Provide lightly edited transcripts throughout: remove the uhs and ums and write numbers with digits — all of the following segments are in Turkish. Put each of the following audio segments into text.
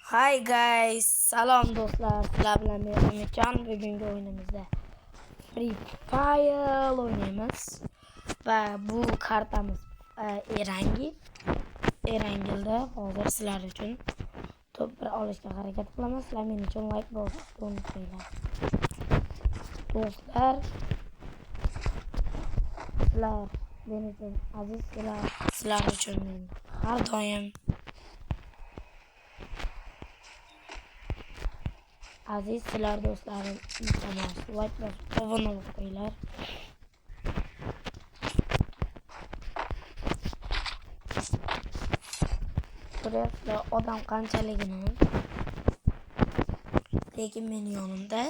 Hi guys, salom do'stlar. Sizlar bilan men Umidjon. Bugungi o'yinimizda Free Fire o'ynaymiz va bu kartamiz Erangilda hozir sizlar uchun to'p bir olishga harakat qilamiz. Sizlar men uchun like bosishni unutmanglar. Do'stlar, sizlar men uchun aziz, sizlar uchun men har doim aziz sizlar do'stlarim, iltimos like bosib obuna bo'lib qo'yinglar. Ko'ryapsizlar odam qanchaligini. Lekin mening yonimda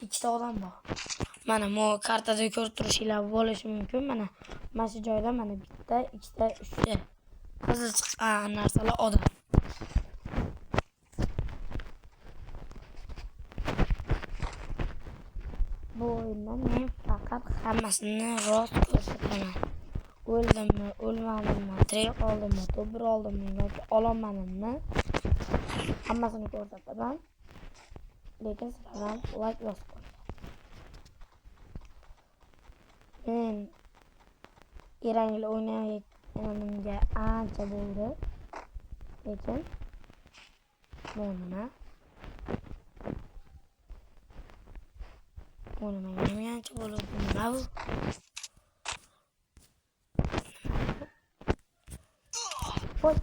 ikkita odam bor. Mana bu kartada ko'rib turishinglar bo'lishi mumkin. Mana shu joyda mana bitta, ikkita, uchta qizil chiqqan narsalar odam. Bu o'yinda men faqat hammasini rost ko'rsataman. O'ldimmi, o'lmadimmi, tirik qoldimmi, to'p oldimmi yoki ololmadimmi, hammasini ko'rsataman. Lekin sizlar ham like bosib qo'ying. Men Erangil o'ynayotganimga ancha bo'ldi. Lekin bu nima? O'ynamaga ancha bo'ldi. Nima bu? Voy.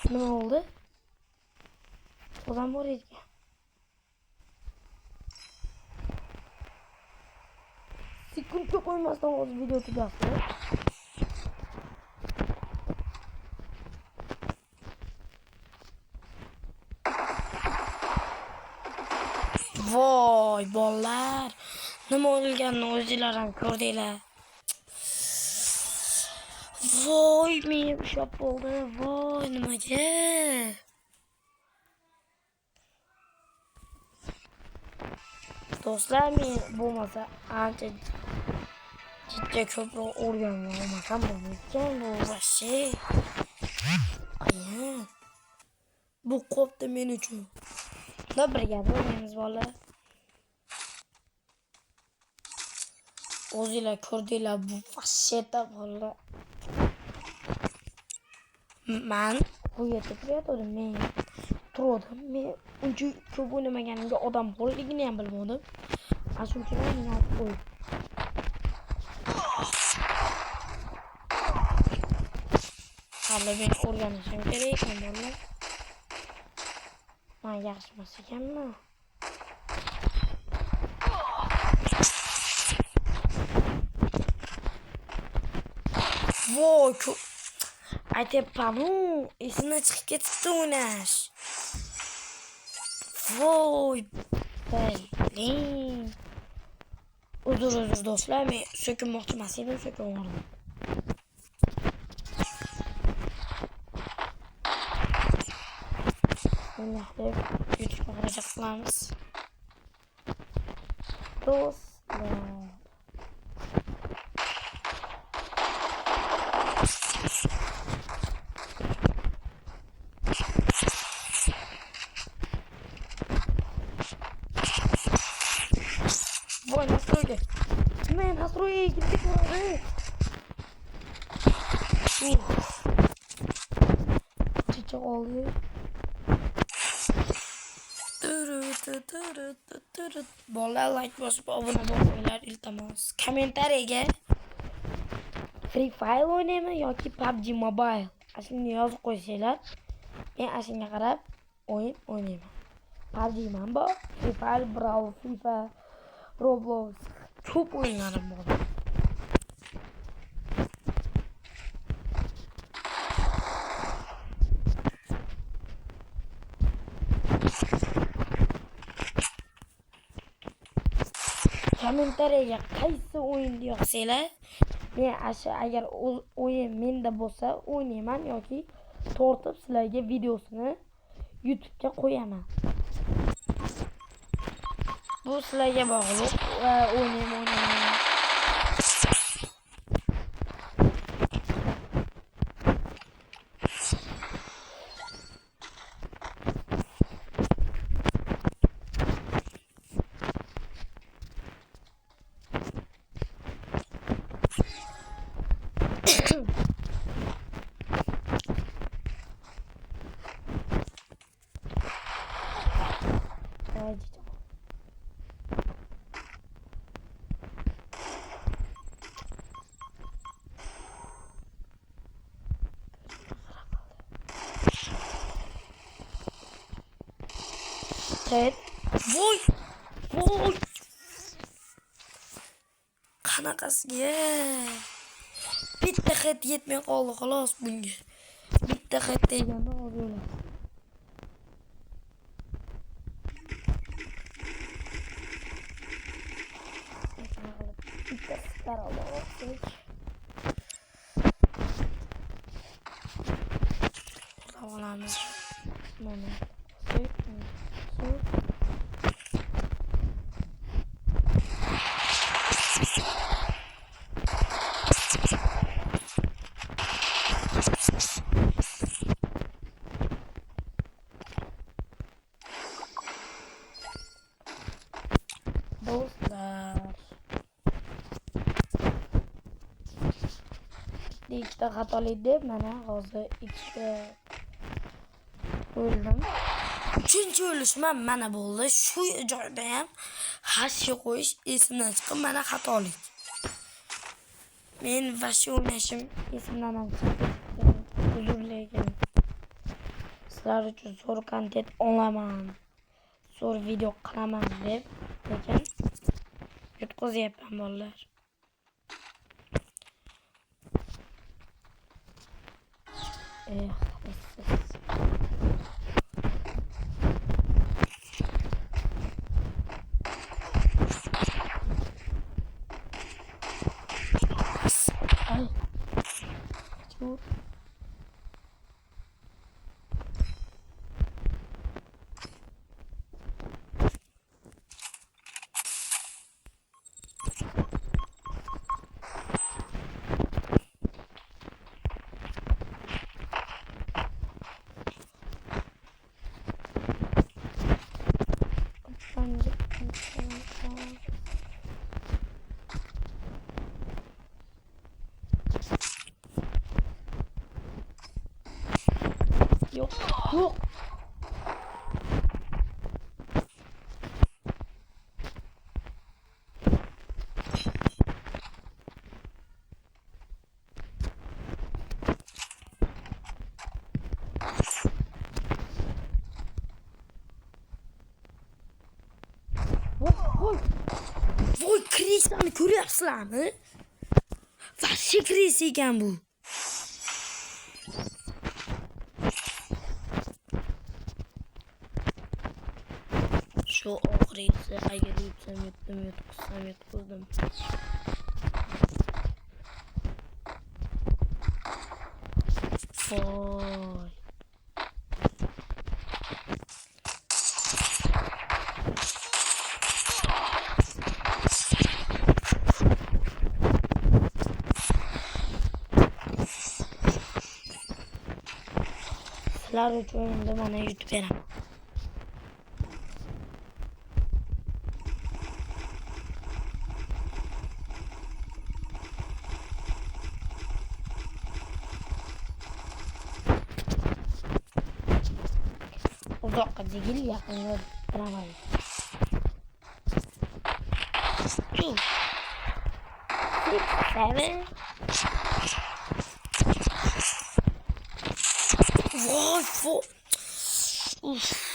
Nima oldu? Odam bor ekan. Sekundga qo'ymasdan hozir video tugasi. Voy bolalar, nima o'lganini o'zinglar ham ko'rdinglar. Voy, men ushlab bo'ldi. Voy, nimaga? Do'stlar, men bo'lmasa ancha jiddiy ko'proq o'rgangan olmasam bo'lmaydigan bu vashi. Qiyin. Bu qopdi men uchun. Da birga o'ynaymiz bolalar. O'zinglar ko'rdinglar bu vasheta bolalar. Men bu yerda turgandim, men turdim. Men uncha ko'p o'ynamaganimga odam borligini ham bilmadim. Ashuncha men olib qo'ydim. Hali men o'rganishim kerak ekan bolalar. Men yaxshi emas ekanman. Voy, aytyapman-ku, esimdan chiqib ketibdi o'ynash. Voy, belin. Uzr do'stlar, men so'kinmoqchi emas edim, so'kinvordim. Bunday deb YouTube'ga harakat qilamiz. Do'stlar, voy, nastroyga. Men nastroyga gittik bo'ladi. Chicha oldi. Bolalar like bosib obuna bo'linglar, iltimos. Kommentariyaga Free Fire o'ynayman yoki PUBG Mobile ashuni yozib qo'ysanglar, men ashunga qarab o'ynayman. PUBG man bor, Free Fire, Brawl, FIFA, Roblox, ko'p o'yinlarim bor. Kommentariyaga qaysi o'yinni yoqsanglar, men agar o'yin menda bo'lsa o'ynayman yoki tortib sizlarga videosini YouTube'ga qo'yaman. Bu sizlarga bog'liq. O'ynayman. het. Voy. Voy. Qanaqasiga? Bitta het yetmay qoldi xolos bunga. Bitta het deganda olib. Bitta star olib. Olamiz. Mana. Dostlar. İşte hatalıydı. Bana hozir ikkita o'ldim. Uchinchi o'lishim ham mana bo'ldi. Shu joyda ham hashga qo'yish esimdan chiqib, mana xatolik. Men vashi o'ynashim esimdan ham chiqdi. Uzrlekin. Sizlar uchun zo'r kontent olaman. Zo'r video qilaman deb, lekin yutqazyapman bolalar. Yok, yok. Voy Krisani ko'ryapsizlarmi? Vahshiy Kris ekan bu. Şu oxirgisi agar yutsam yutdim, yutqizsam yutqizdim. Voy. Sizlar uchun endi mana yutib beraman. Uzoqqa değil, yaqinga beramayız. Two, 6, 7. Vay, uf.